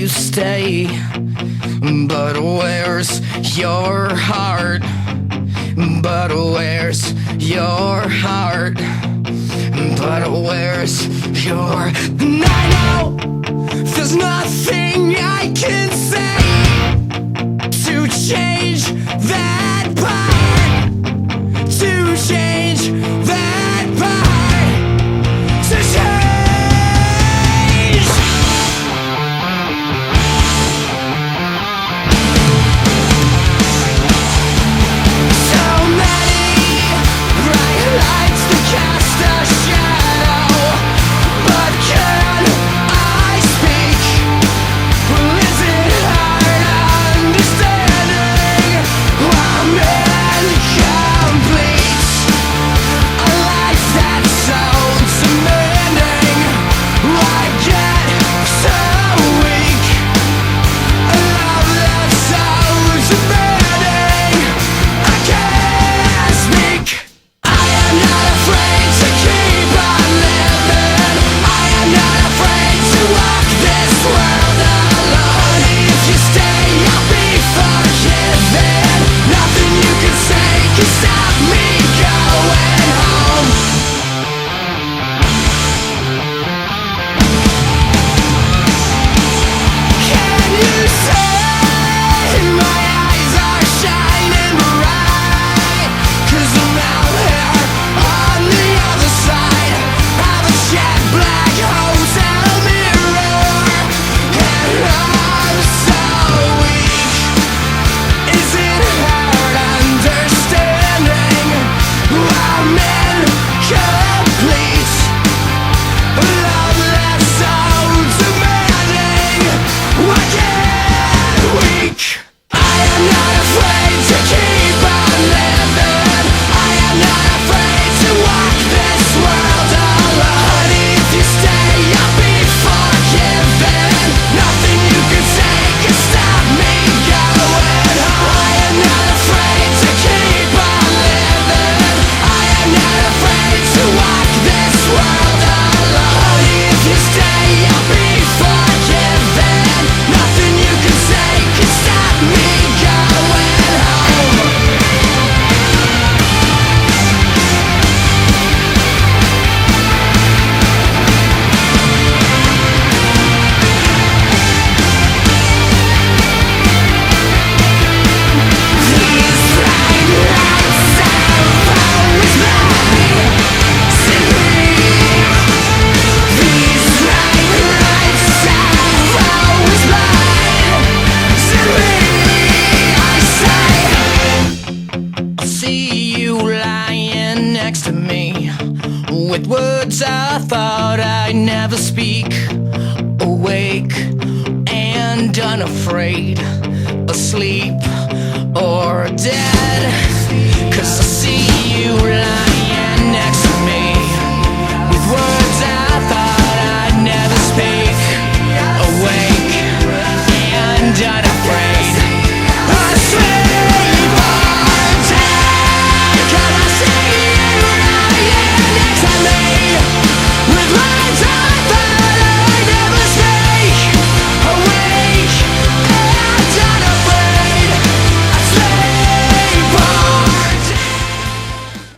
you stay, but where's your heart? But where's your heart? But where's your... And I know there's nothing I can say to change that part, to change that part, to change. So many bright lights to cast a shadow, but can I speak? Well, is it hard understanding I'm incomplete? A life that's so demanding, I get so weak. A love that's so demanding, I can't speak. I am not afraid to keep on living. I am not afraid to walk this world alone. If you stay, I'll be forgiven. Nothing you can say can stop me going home. Can you say my eyes are shining bright? 'Cause I'm out here on the other side of a jet black hotel mirror, and I'm so weak. Is it hard understanding I'm incomplete? Love that's so demanding, I get weak. I am not afraid to keep on living. I am not afraid to walk this world alone. If you stay, I'll be forgiven. Nothing you can say can stop me going home. I am not afraid to keep on living. I am not afraid to walk this world alone. If you stay, I'll be forgiven. Nothing you can say can stop me going home. These bright lights have always blinded me. These bright lights have always blinded me. I say, I see you lying next to me, with words I thought I'd never speak. Awake and unafraid, asleep or dead. 'Cause I see you lying